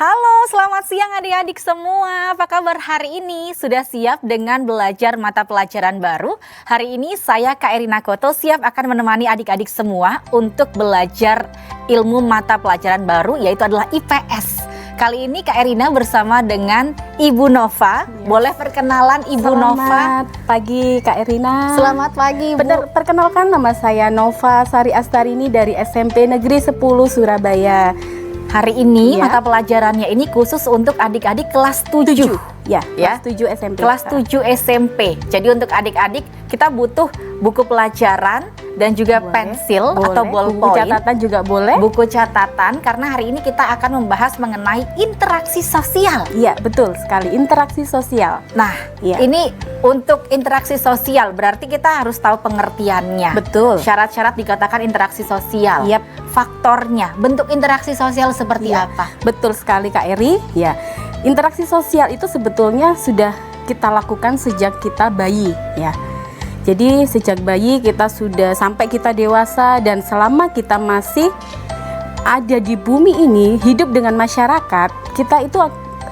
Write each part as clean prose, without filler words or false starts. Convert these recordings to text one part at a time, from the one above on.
Halo, selamat siang adik-adik semua. Apa kabar hari ini? Sudah siap dengan belajar mata pelajaran baru? Hari ini saya Kak Erina Koto siap akan menemani adik-adik semua untuk belajar ilmu mata pelajaran baru, yaitu adalah IPS. Kali ini Kak Erina bersama dengan Ibu Nova. Boleh perkenalan Ibu Nova? Selamat pagi Kak Erina. Selamat pagi Ibu. Perkenalkan, nama saya Nova Sari Astarini dari SMP Negeri 10 Surabaya. Hari ini mata pelajarannya ini khusus untuk adik-adik kelas 7. Kelas 7 SMP. Kelas 7 SMP. Jadi untuk adik-adik kita butuh buku pelajaran dan juga pensil atau ballpoint. Buku catatan juga boleh. Buku catatan, karena hari ini kita akan membahas mengenai interaksi sosial. Iya, betul sekali, interaksi sosial. Nah, ini untuk interaksi sosial berarti kita harus tahu pengertiannya. Betul. Syarat-syarat dikatakan interaksi sosial. Yap. Faktornya, bentuk interaksi sosial seperti apa? Betul sekali Kak Eri. Ya, interaksi sosial itu sebetulnya sudah kita lakukan sejak kita bayi, ya. Jadi sejak bayi kita sudah sampai kita dewasa, dan selama kita masih ada di bumi ini, hidup dengan masyarakat, kita itu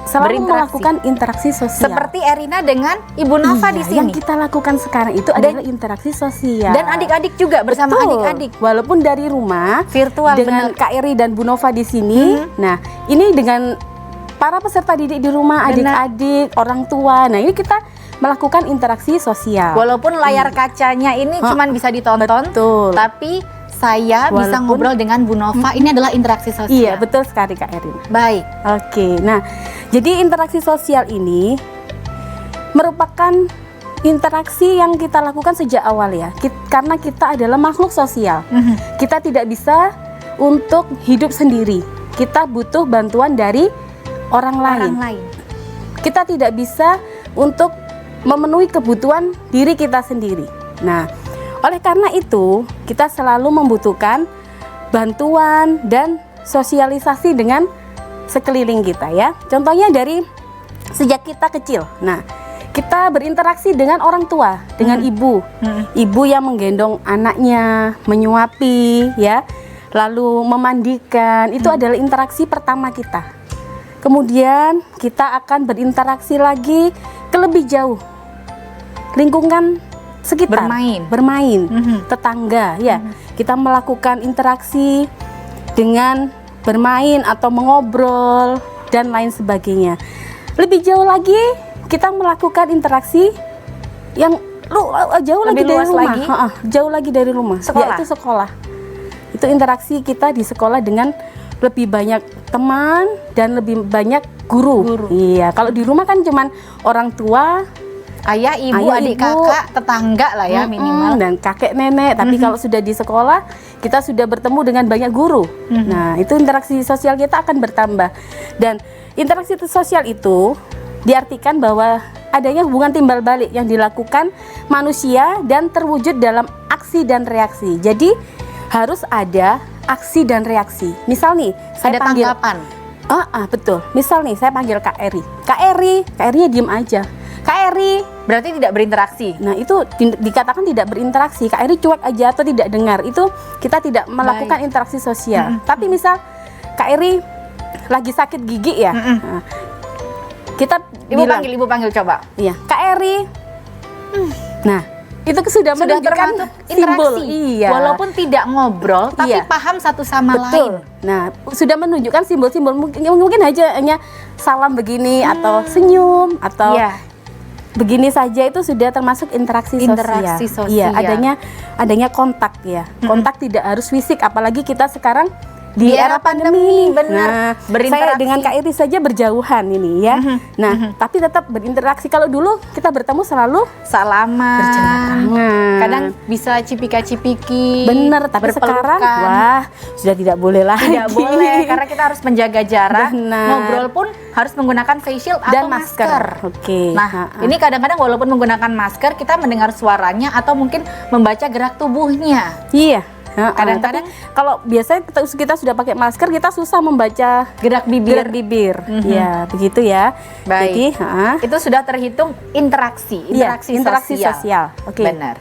selalu melakukan interaksi sosial. Seperti Erina dengan Ibu Nova di sini. Yang kita lakukan sekarang itu adalah interaksi sosial. Dan adik-adik juga bersama adik-adik. Walaupun dari rumah, virtual dengan Kak Eri dan Bu Nova di sini. Nah, ini dengan para peserta didik di rumah, adik-adik, orang tua. Nah, ini kita melakukan interaksi sosial. Walaupun layar kacanya ini cuma bisa ditonton, tapi saya bisa ngobrol dengan Bu Nova. Ini adalah interaksi sosial. Iya, betul sekali Kak Erin. Baik. Oke, nah jadi interaksi sosial ini merupakan interaksi yang kita lakukan sejak awal ya. Karena kita adalah makhluk sosial. Kita tidak bisa untuk hidup sendiri. Kita butuh bantuan dari orang lain. Kita tidak bisa untuk memenuhi kebutuhan diri kita sendiri. Nah, oleh karena itu kita selalu membutuhkan bantuan dan sosialisasi dengan sekeliling kita ya. Contohnya dari sejak kita kecil. Nah, kita berinteraksi dengan orang tua, dengan ibu. Ibu yang menggendong anaknya, menyuapi ya, lalu memandikan. Itu adalah interaksi pertama kita. Kemudian kita akan berinteraksi lagi ke lebih jauh, lingkungan sekitar, bermain, tetangga ya. Kita melakukan interaksi dengan bermain atau mengobrol dan lain sebagainya. Lebih jauh lagi kita melakukan interaksi yang jauh lagi dari rumah, jauh lagi dari rumah, yaitu sekolah. Itu interaksi kita di sekolah dengan lebih banyak teman dan lebih banyak guru. Iya, kalau di rumah kan cuman orang tua, ayah, ibu, adik, kakak, tetangga lah ya minimal, dan kakek nenek. Tapi kalau sudah di sekolah, kita sudah bertemu dengan banyak guru. Nah, itu interaksi sosial kita akan bertambah. Dan interaksi sosial itu diartikan bahwa adanya hubungan timbal balik yang dilakukan manusia dan terwujud dalam aksi dan reaksi. Jadi harus ada aksi dan reaksi. Misal nih, saya panggil tanggapan. Betul. Misal nih, saya panggil Kak Eri. Kak Eri diem aja. Kak Eri berarti tidak berinteraksi. Nah, itu dikatakan tidak berinteraksi. Kak Eri cuek aja atau tidak dengar. Itu kita tidak melakukan interaksi sosial. Tapi misal Kak Eri lagi sakit gigi ya. Nah, kita Ibu panggil coba. Iya, Kak Eri. Nah, itu sudah menunjukkan simbol. Iya. Walaupun tidak ngobrol, tapi paham satu sama lain. Nah, sudah menunjukkan simbol-simbol, mungkin hanya salam begini atau senyum atau begini saja, itu sudah termasuk interaksi sosial. Iya, adanya kontak ya. Kontak tidak harus fisik, apalagi kita sekarang di era pandemi. Benar. Nah, saya dengan Kak Iri saja berjauhan ini ya. Nah, tapi tetap berinteraksi. Kalau dulu kita bertemu selalu salaman, berjabat tangan, kadang bisa cipika-cipiki. Bener, tapi sekarang sudah tidak boleh lagi. Tidak boleh, karena kita harus menjaga jarak. Ngobrol pun harus menggunakan face shield atau masker. Nah, ini kadang-kadang walaupun menggunakan masker, kita mendengar suaranya atau mungkin membaca gerak tubuhnya. Iya. Kadang-kadang kalau biasanya kita sudah pakai masker, kita susah membaca gerak bibir. Ya, begitu ya. Baik. Jadi, itu sudah terhitung interaksi sosial. Benar.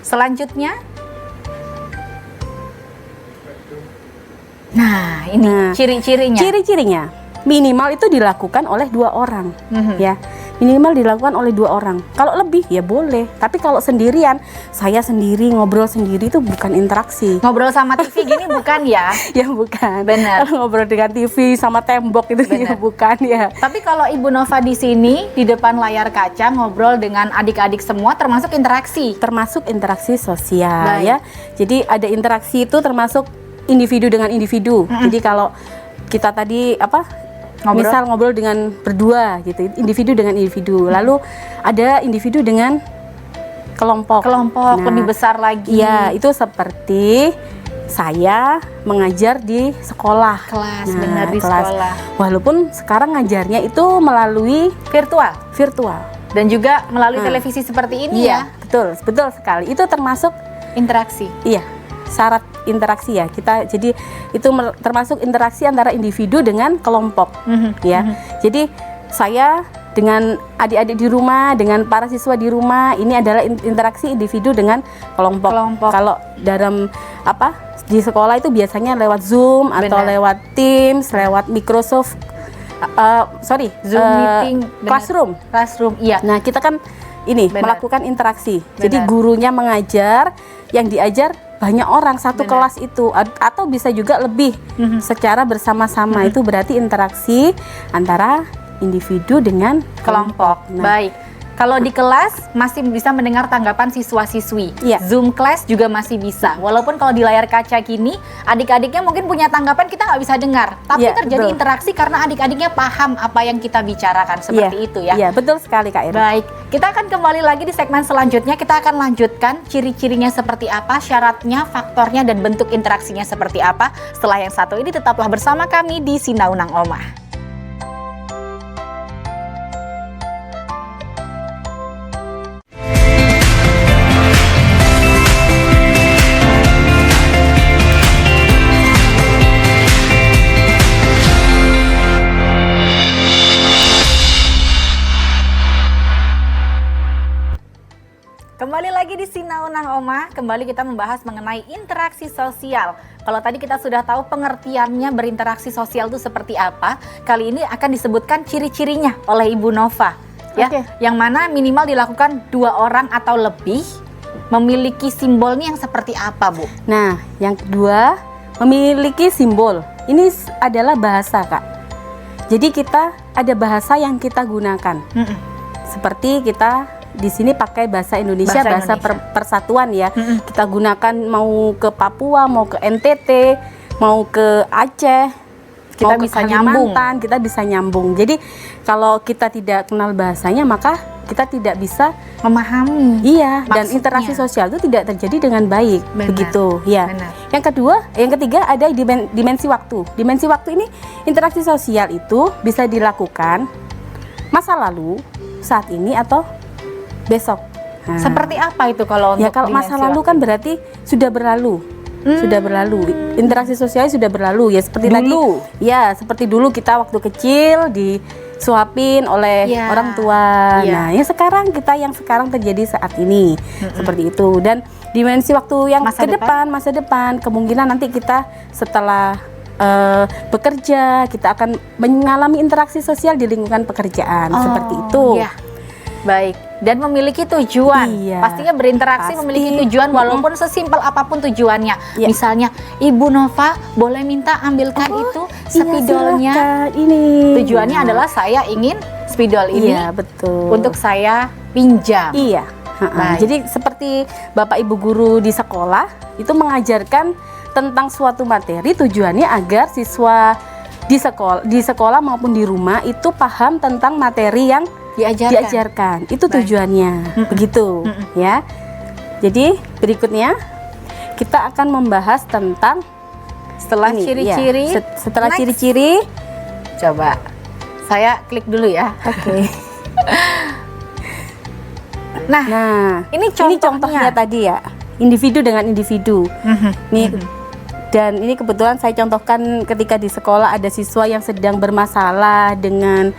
Selanjutnya, nah ini ciri-cirinya. Ciri-cirinya. minimal itu dilakukan oleh 2 orang, ya. Minimal dilakukan oleh 2 orang. Kalau lebih ya boleh. Tapi kalau sendirian, saya sendiri ngobrol sendiri itu bukan interaksi. Ngobrol sama TV gini bukan ya? Ya bukan. Benar. Kalau ngobrol dengan TV sama tembok itu ya Benar. bukan ya. Tapi kalau Ibu Nova di sini di depan layar kaca ngobrol dengan adik-adik semua termasuk interaksi. Termasuk interaksi sosial Baik. ya. Jadi ada interaksi itu termasuk individu dengan individu. Jadi kalau kita tadi misal ngobrol dengan berdua gitu, individu dengan individu. Lalu ada individu dengan kelompok. Lebih besar lagi. Iya, itu seperti saya mengajar di sekolah. Kelas, benar, di kelas. sekolah. Walaupun sekarang ngajarnya itu melalui virtual. Dan juga melalui televisi seperti ini Iya, ya. betul sekali. Itu termasuk Interaksi. iya, syarat interaksi ya. Jadi itu termasuk interaksi antara individu dengan kelompok, ya. Jadi saya dengan adik-adik di rumah, dengan para siswa di rumah, ini adalah interaksi individu dengan kelompok. Kalau dalam di sekolah itu biasanya lewat Zoom atau Benar. lewat Teams, lewat Microsoft Zoom meeting, Classroom. Iya. Nah, kita kan ini Benar. melakukan interaksi. Benar. Jadi gurunya mengajar, yang diajar banyak orang satu Benar. kelas itu atau bisa juga lebih secara bersama-sama. Itu berarti interaksi antara individu dengan Kelompok. Nah, Baik. Kalau di kelas masih bisa mendengar tanggapan siswa-siswi. Iya. Zoom class juga masih bisa. Walaupun kalau di layar kaca gini, adik-adiknya mungkin punya tanggapan kita nggak bisa dengar. Tapi Iya, terjadi betul. interaksi karena adik-adiknya paham apa yang kita bicarakan. Seperti iya, itu ya. Iya, betul sekali Kak Ira. Baik, kita akan kembali lagi di segmen selanjutnya. Kita akan lanjutkan ciri-cirinya seperti apa, syaratnya, faktornya, dan bentuk interaksinya seperti apa. Setelah yang satu ini tetaplah bersama kami di Sinaunang Omah. Kembali lagi di Sinaunang Omah, kembali kita membahas mengenai interaksi sosial. Kalau tadi kita sudah tahu pengertiannya berinteraksi sosial itu seperti apa, kali ini akan disebutkan ciri-cirinya oleh Ibu Nova. Ya, Oke. yang mana minimal dilakukan 2 orang atau lebih, memiliki simbolnya yang seperti apa, Bu? Nah, yang kedua, memiliki simbol. Ini adalah bahasa, Kak. Jadi kita ada bahasa yang kita gunakan. Seperti kita di sini pakai bahasa Indonesia, bahasa persatuan ya. Kita gunakan mau ke Papua, mau ke NTT, mau ke Aceh, Kita mau ke bisa nyambung. Kalimantan, kita bisa nyambung. Jadi kalau kita tidak kenal bahasanya, maka kita tidak bisa Memahami. iya, dan Maksudnya. interaksi sosial itu tidak terjadi dengan baik. Benar, Begitu ya. benar. Yang ketiga ada dimensi waktu. Dimensi waktu ini, interaksi sosial itu bisa dilakukan masa lalu, saat ini, atau besok. Nah, Seperti apa itu kalau untuk ya kalau masa dimensi lalu waktu? kan berarti sudah berlalu. Sudah berlalu. Interaksi sosialnya sudah berlalu ya, seperti Dulu. tadi. Ya, seperti dulu kita waktu kecil disuapin oleh Ya. orang tua. Ya. Nah, yang sekarang terjadi saat ini. Seperti itu. Dan dimensi waktu yang Masa masa depan kemungkinan nanti kita setelah bekerja, kita akan mengalami interaksi sosial di lingkungan pekerjaan. Seperti itu. Ya. Baik, dan memiliki tujuan. Iya. Pastinya berinteraksi Pasti. memiliki tujuan walaupun sesimpel apapun tujuannya. Iya. Misalnya, Ibu Nova boleh minta ambilkan itu spidolnya. Silakan. Ini. Tujuannya adalah saya ingin spidol ini Iya, betul. untuk saya pinjam. Iya. Baik. Jadi seperti Bapak Ibu guru di sekolah itu mengajarkan tentang suatu materi, tujuannya agar siswa di sekolah maupun di rumah itu paham tentang materi yang diajarkan. Itu Baik. tujuannya. Begitu, ya. Jadi berikutnya kita akan membahas tentang Setelah ini, ciri-ciri, ya. Setelah next. ciri-ciri, Coba saya klik dulu ya. oke. Nah, ini contohnya. tadi ya, individu dengan individu. Nih, dan ini kebetulan saya contohkan ketika di sekolah ada siswa yang sedang bermasalah dengan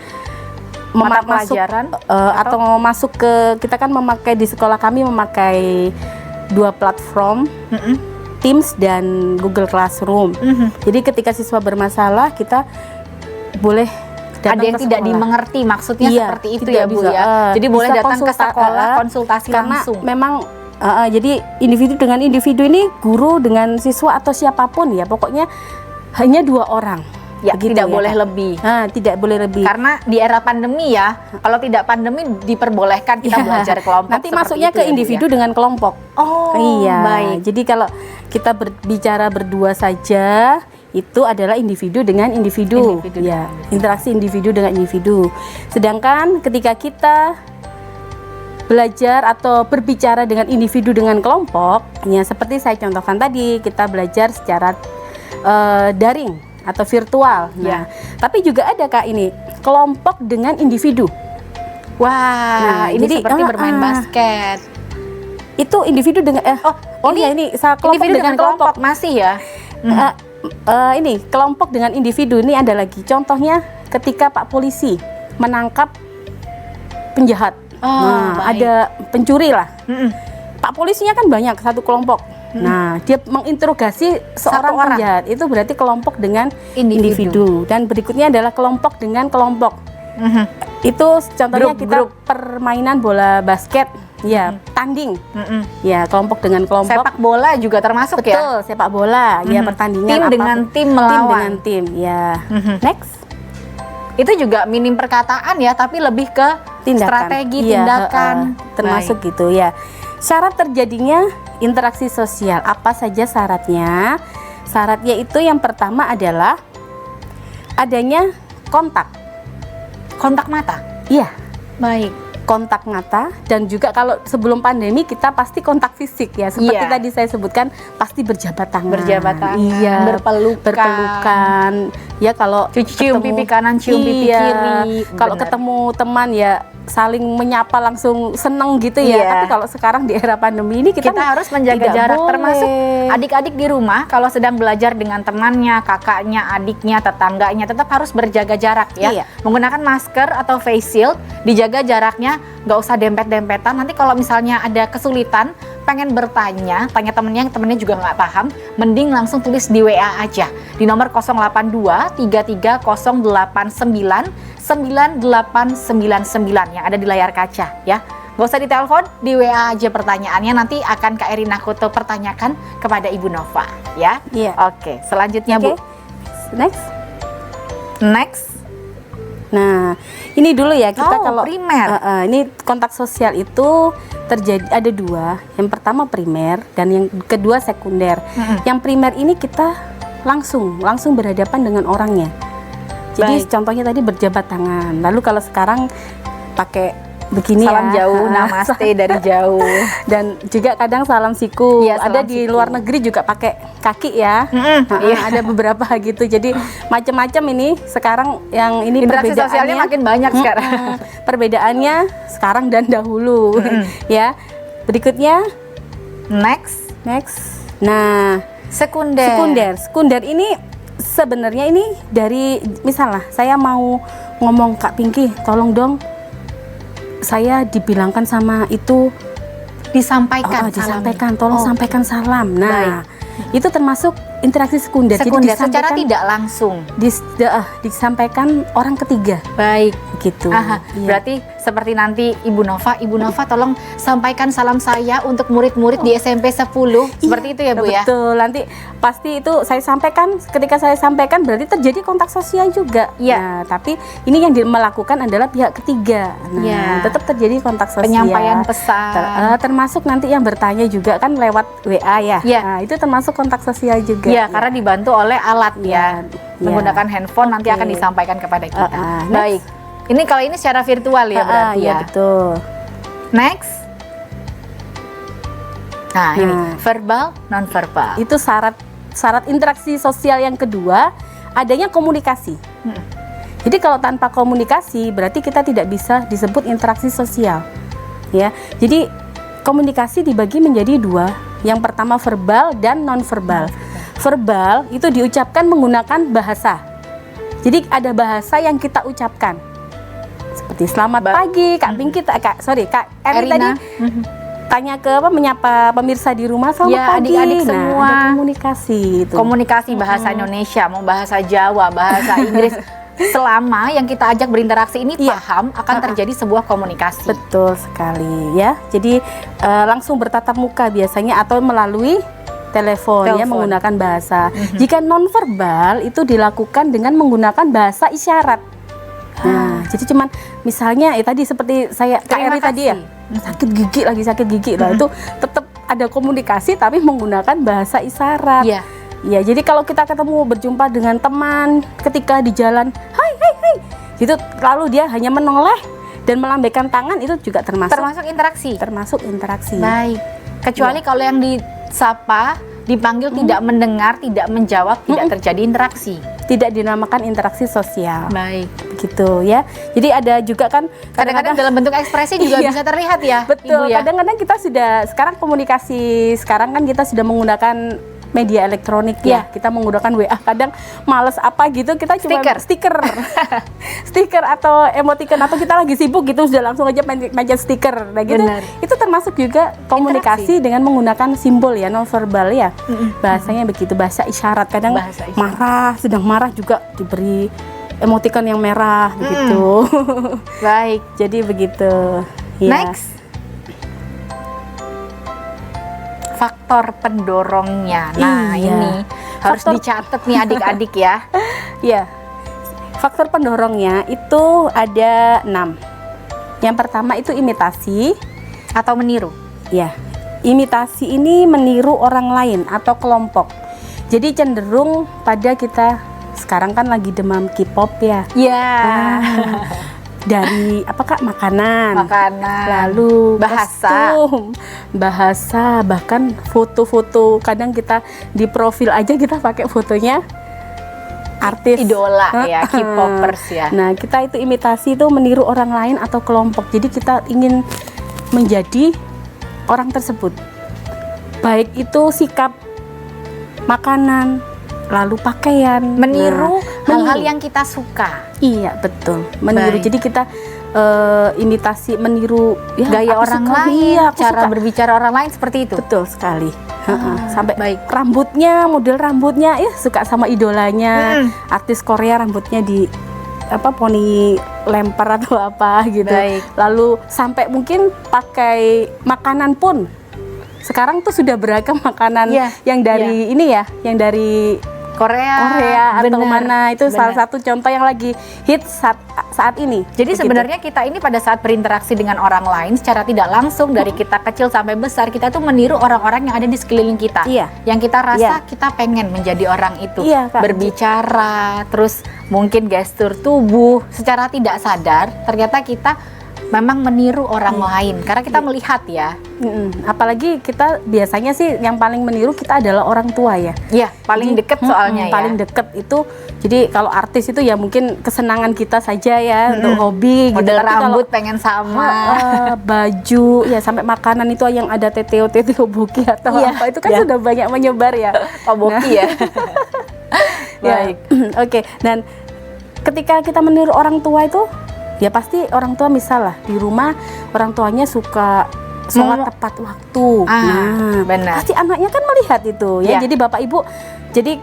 Mata masuk, pelajaran atau mau masuk ke, kita kan memakai di sekolah kami memakai 2 platform, Teams dan Google Classroom. Jadi ketika siswa bermasalah, kita boleh datang ada yang ke tidak sekolah. dimengerti, maksudnya Iya, seperti itu tidak ya Bu bisa. ya. Jadi boleh Bisa datang ke sekolah konsultasi karena langsung. memang jadi individu dengan individu ini, guru dengan siswa atau siapapun ya, pokoknya hanya 2 orang. Ya, Begitu tidak ya, boleh Kak. lebih. Tidak boleh lebih. Karena di era pandemi ya, kalau tidak pandemi diperbolehkan kita Iya. belajar kelompok. Nanti seperti masuknya itu ke ya, Bu, individu ya? dengan kelompok. Oh, Iya. baik. Jadi kalau kita berbicara berdua saja, itu adalah individu dengan individu. Individu Ya, dengan interaksi individu dengan individu. Sedangkan ketika kita belajar atau berbicara dengan individu dengan kelompok, ya seperti saya contohkan tadi, kita belajar secara daring atau virtual. Ya. Nah, tapi juga ada Kak ini kelompok dengan individu. Wah, Nah, ini jadi, seperti bermain basket. Itu individu dengan ini kelompok Individu dengan kelompok. masih ya. Ini kelompok dengan individu ini ada lagi. Contohnya ketika Pak Polisi menangkap penjahat. Oh, baik. Ada pencuri lah. Mm-mm. Pak Polisinya kan banyak, satu kelompok. Nah, dia menginterogasi seorang orang. penjahat. Itu berarti kelompok dengan Individu. individu. Dan berikutnya adalah kelompok dengan kelompok. Mhm. Itu contohnya Grup. permainan bola basket. Ya, tanding. Mm-mm. Ya, kelompok dengan kelompok. Sepak bola juga termasuk ya. Betul, sepak bola. Ya, Mhm. pertandingan Tim apapun. dengan tim Tim melawan. dengan tim, ya. Mhm. Next, Itu juga minim perkataan ya, tapi lebih ke tindakan. strategi, Iya, tindakan. termasuk gitu ya. Syarat terjadinya interaksi sosial, apa saja syaratnya? Syaratnya itu yang pertama adalah adanya kontak. Kontak mata. Iya, Baik. kontak mata, dan juga kalau sebelum pandemi kita pasti kontak fisik ya, seperti Iya. tadi saya sebutkan, pasti berjabat tangan. Berjabat tangan, Iya, berpelukan. Ya, kalau Cium pipi kanan, cium pipi Iya, kiri. kalau Benar. ketemu teman ya saling menyapa langsung seneng gitu ya. Iya. Tapi kalau sekarang di era pandemi ini kita harus menjaga tidak jarak, boleh. termasuk adik-adik di rumah kalau sedang belajar dengan temannya, kakaknya, adiknya, tetangganya, tetap harus berjaga jarak ya. Iya. Menggunakan masker atau face shield, dijaga jaraknya, nggak usah dempet-dempetan. Nanti kalau misalnya ada kesulitan, pengen bertanya, tanya temennya juga nggak paham, mending langsung tulis di WA aja di nomor 082 33089 9899 yang ada di layar kaca ya. Gak usah ditelepon, di WA aja pertanyaannya, nanti akan Kak Erina Koto pertanyakan kepada Ibu Nova ya. Iya. Oke, selanjutnya Oke. Bu. Next. Nah, ini dulu ya kita Oh, kalau primer. ini kontak sosial itu terjadi ada 2. Yang pertama primer dan yang kedua sekunder. Mm-mm. Yang primer ini kita langsung berhadapan dengan orangnya. Jadi Baik. contohnya tadi berjabat tangan. Lalu kalau sekarang pakai begini Salam ya. jauh, namaste dari jauh. Dan juga kadang salam siku. Iya, Ada salam di siku. luar negeri juga pakai kaki ya. Iya. Ada beberapa gitu. Jadi macam-macam ini sekarang yang ini Interaksi sosialnya makin banyak sekarang. Perbedaannya sekarang dan dahulu. Ya. Berikutnya Next, Nah, sekunder. Sekunder ini sebenarnya ini dari misalnya saya mau ngomong Kak Pinky, tolong dong saya dibilangkan sama itu Disampaikan, disampaikan, tolong Oke. sampaikan salam. Nah, itu termasuk interaksi sekunder. Sekunder, Jadi secara disampaikan, tidak langsung. disampaikan orang ketiga Baik. gitu. Aha, Iya. berarti seperti nanti Ibu Nova tolong sampaikan salam saya untuk murid-murid di SMP 10. Seperti itu ya Bu ya? Betul, nanti pasti itu saya sampaikan, ketika saya sampaikan berarti terjadi kontak sosial juga. Iya. Nah, tapi ini yang melakukan adalah pihak ketiga. Nah, Iya. tetap terjadi kontak sosial. Penyampaian pesan. Termasuk nanti yang bertanya juga kan lewat WA ya. Iya. Nah, itu termasuk kontak sosial juga. Iya, karena dibantu oleh alat ya. Iya. Menggunakan handphone nanti Oke. akan disampaikan kepada kita. Next. Baik. Ini kalau ini secara virtual ya berarti iya, ya. betul. Next. Nah, ini Nah. verbal, non verbal. Itu syarat interaksi sosial yang kedua, adanya komunikasi. Jadi kalau tanpa komunikasi berarti kita tidak bisa disebut interaksi sosial. Ya. Jadi komunikasi dibagi menjadi 2. Yang pertama verbal dan non verbal. Verbal itu diucapkan menggunakan bahasa. Jadi ada bahasa yang kita ucapkan. Seperti selamat pagi, Kak Pinky, Kak Eri tadi tanya ke menyapa pemirsa di rumah, selamat Ya, pagi. adik-adik Nah, semua. ada komunikasi itu. Komunikasi bahasa Indonesia, mau bahasa Jawa, bahasa Inggris, selama yang kita ajak berinteraksi ini Iya. paham akan terjadi sebuah komunikasi. Betul sekali ya. Jadi langsung bertatap muka biasanya atau melalui telepon ya, menggunakan bahasa. Jika nonverbal itu dilakukan dengan menggunakan bahasa isyarat. Nah, jadi cuman misalnya tadi seperti saya Kak Terima Eri tadi ya, sakit gigi lah, itu tetap ada komunikasi tapi menggunakan bahasa isyarat. Iya. Ya, jadi kalau kita ketemu berjumpa dengan teman ketika di jalan, hai, gitu, lalu dia hanya menoleh dan melambaikan tangan, itu juga termasuk interaksi. Baik. Kecuali kalau yang disapa, dipanggil tidak mendengar, tidak menjawab, tidak terjadi interaksi. Tidak dinamakan interaksi sosial. Baik. Begitu ya. Jadi ada juga kan Kadang-kadang dalam bentuk ekspresi juga bisa terlihat ya, betul. Ibu ya. Kadang-kadang kita sudah sekarang kan kita sudah menggunakan media elektronik ya. Kita menggunakan WA. Kadang males apa gitu, kita cuma stiker atau emoticon, atau kita lagi sibuk gitu sudah langsung aja main stiker. Nah gitu. Benar. Itu termasuk juga komunikasi dengan menggunakan simbol ya, nonverbal ya. Bahasanya begitu, bahasa isyarat. Kadang sedang marah juga diberi emoticon yang merah begitu. Baik. Jadi begitu. Ya. Next. Faktor pendorongnya. Nah, Iya. ini harus dicatat nih adik-adik ya. Iya. Faktor pendorongnya itu ada 6. Yang pertama itu imitasi Atau meniru. ya. Imitasi ini meniru orang lain atau kelompok. Jadi cenderung pada kita sekarang kan lagi demam K-pop ya. Iya. Dari makanan, lalu kostum, bahasa, bahkan foto-foto. Kadang kita di profil aja kita pakai fotonya artis idola ya, K-popers ya. Nah, kita itu imitasi itu meniru orang lain atau kelompok. Jadi kita ingin menjadi orang tersebut. Baik itu sikap, makanan, lalu pakaian, Meniru hal-hal yang kita suka. Iya, betul. Meniru. Baik. Jadi kita imitasi, meniru ya, Gaya aku orang suka, lain, iya, aku cara suka. berbicara orang lain seperti itu. Betul sekali. Sampai baik. rambutnya, model rambutnya, suka sama idolanya. Artis Korea rambutnya di poni lempar atau apa gitu. Baik. Lalu sampai mungkin pakai makanan pun. Sekarang tuh sudah beragam makanan yang dari ini ya, yang dari Korea atau mana, itu salah satu contoh yang lagi hits saat ini. Jadi sebenarnya kita ini pada saat berinteraksi dengan orang lain secara tidak langsung, dari kita kecil sampai besar, kita tuh meniru orang-orang yang ada di sekeliling kita. Iya. Yang kita rasa kita pengen menjadi orang itu. Iya, Kak. Berbicara, terus mungkin gestur tubuh, secara tidak sadar ternyata kita memang meniru orang lain karena kita melihat ya. Apalagi kita biasanya sih yang paling meniru kita adalah orang tua ya. Iya, paling deket soalnya ya. Paling deket itu. Jadi kalau artis itu ya mungkin kesenangan kita saja ya, untuk hobi model gitu. Tapi rambut kalau, pengen sama. Baju ya, sampai makanan itu yang ada teteo boki atau apa, itu kan sudah banyak menyebar ya. Boki ya. Baik. Oke. Dan ketika kita meniru orang tua itu, ya pasti orang tua misal lah di rumah orang tuanya suka sholat tepat waktu. Benar. Pasti anaknya kan melihat itu ya. Jadi bapak ibu, jadi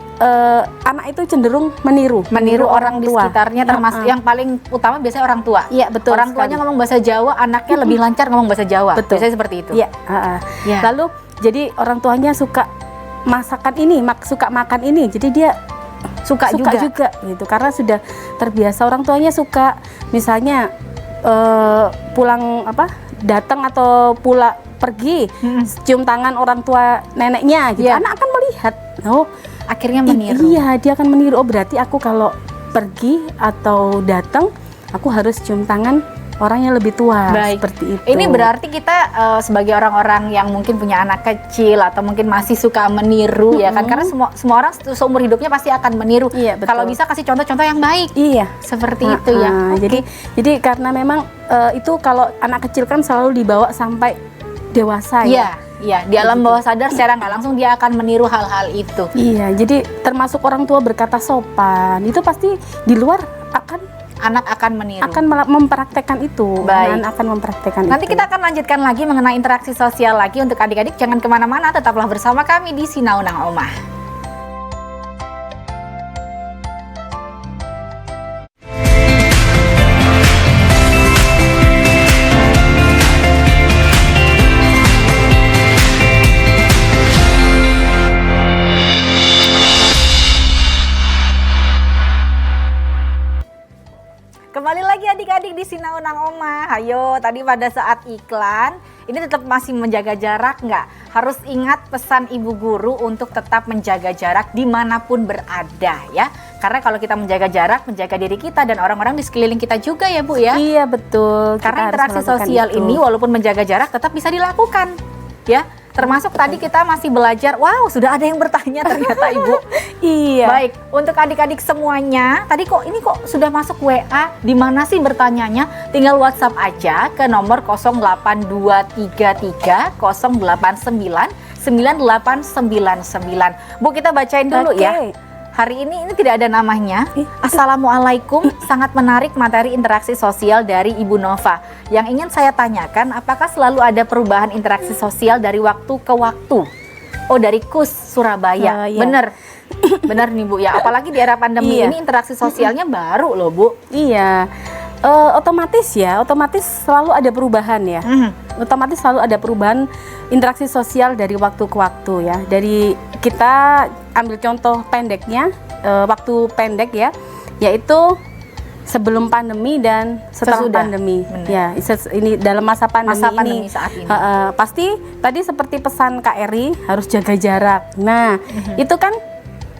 anak itu cenderung meniru orang di sekitarnya, termasuk yang paling utama biasanya orang tua. Iya, betul. Orang tuanya ngomong bahasa Jawa, anaknya lebih lancar ngomong bahasa Jawa. Betul. Biasanya seperti itu. Iya. Lalu jadi orang tuanya suka masakan ini, suka makan ini, jadi dia suka juga gitu, karena sudah terbiasa. Orang tuanya suka misalnya pulang datang atau pergi cium tangan orang tua neneknya gitu, anak akan melihat, akhirnya meniru. Iya, dia akan meniru. Oh, berarti aku kalau pergi atau datang aku harus cium tangan orang yang lebih tua. Baik. Seperti itu. Ini berarti kita sebagai orang-orang yang mungkin punya anak kecil atau mungkin masih suka meniru ya kan, karena semua orang seumur hidupnya pasti akan meniru. Iya, betul. Kalau bisa kasih contoh-contoh yang baik. Iya, seperti itu ya. Jadi karena memang itu kalau anak kecil kan selalu dibawa sampai dewasa ya. Iya, di alam bawah sadar secara nggak langsung dia akan meniru hal-hal itu. Iya, jadi termasuk orang tua berkata sopan, itu pasti di luar anak akan meniru. Akan mempraktekkan itu. Baik. Anak akan mempraktekkan Nanti itu. kita akan lanjutkan lagi mengenai interaksi sosial lagi. Untuk adik-adik jangan kemana-mana, tetaplah bersama kami di Sinau Nang Omah. kembali lagi adik-adik di Sinaunang Oma. Ayo, tadi pada saat iklan, ini tetap masih menjaga jarak nggak? Harus ingat pesan ibu guru untuk tetap menjaga jarak dimanapun berada ya. Karena kalau kita menjaga jarak, menjaga diri kita dan orang-orang di sekeliling kita juga ya Bu ya. Iya betul. Karena Kita harus interaksi melakukan sosial itu. ini walaupun menjaga jarak tetap bisa dilakukan ya. Termasuk tadi kita masih belajar, wow sudah ada yang bertanya ternyata Ibu. Iya. Baik, untuk adik-adik semuanya, tadi kok ini kok sudah masuk WA, di mana sih bertanyanya? Tinggal WhatsApp aja ke nomor 08233 089 9899. Bu, kita bacain dulu Oke. ya. Hari ini tidak ada namanya. Ih, Assalamualaikum, sangat menarik materi interaksi sosial dari Ibu Nova. Yang ingin saya tanyakan, apakah selalu ada perubahan interaksi sosial dari waktu ke waktu? Oh, dari KUS Surabaya. Iya. Bener. Bener nih Bu ya. Apalagi di era pandemi Iya. ini interaksi sosialnya baru loh Bu. Iya. Otomatis selalu ada perubahan ya. Otomatis selalu ada perubahan interaksi sosial dari waktu ke waktu ya. Dari kita ambil contoh pendeknya, waktu pendek ya, yaitu sebelum pandemi dan setelah Sesudah. pandemi. Benar. Ya, ini dalam masa pandemi, Masa pandemi ini. saat ini. Pasti tadi seperti pesan Kak Eri harus jaga jarak. Nah, itu kan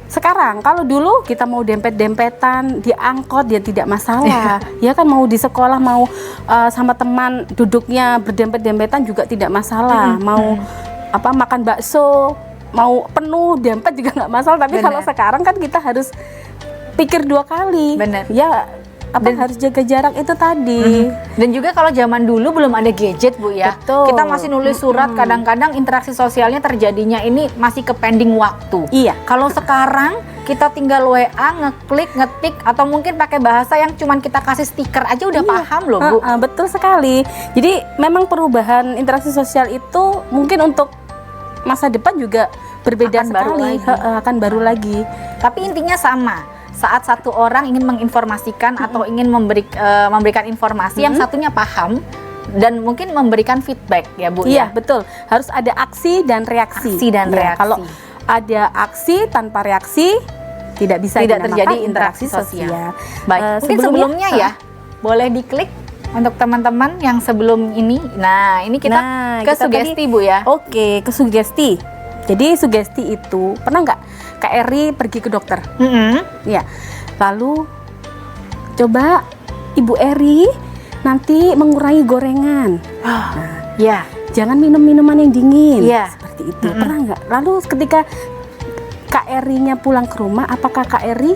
sekarang, kalau dulu kita mau dempet-dempetan di angkot ya tidak masalah. Ya kan mau di sekolah mau sama teman duduknya berdempet-dempetan juga tidak masalah. Mau makan bakso mau penuh dempet juga nggak masalah. Tapi Bener. kalau sekarang kan kita harus pikir 2 kali. Bener. Ya harus jaga jarak itu tadi. Dan juga kalau zaman dulu belum ada gadget Bu ya. Betul. Kita masih nulis surat, kadang-kadang interaksi sosialnya terjadinya ini masih ke pending waktu. Iya. Kalau sekarang kita tinggal WA, ngeklik, ngetik, atau mungkin pakai bahasa yang cuman kita kasih stiker aja udah Iya. paham loh Bu. Betul sekali. Jadi memang perubahan interaksi sosial itu mungkin untuk masa depan juga berbeda Akan baru sekali. lagi. Akan baru lagi. Tapi intinya sama. Saat satu orang ingin menginformasikan atau ingin memberikan informasi, yang satunya paham dan mungkin memberikan feedback ya Bu Iya ya. betul. Harus ada aksi dan reaksi. Aksi dan Ya, reaksi. Kalau ada aksi tanpa reaksi tidak bisa Tidak dinamakan terjadi interaksi sosial. Baik, mungkin sebelumnya ya boleh diklik untuk teman-teman yang sebelum ini. Nah, ini kita ke kita sugesti tadi- Bu ya. Oke, ke sugesti. Jadi sugesti itu pernah nggak Kak Eri pergi ke dokter? Ya, lalu coba Ibu Eri nanti mengurangi gorengan. Ya, Jangan minum minuman yang dingin. Iya. Seperti itu. Pernah nggak? Lalu ketika Kak Erinya pulang ke rumah, apakah Kak Eri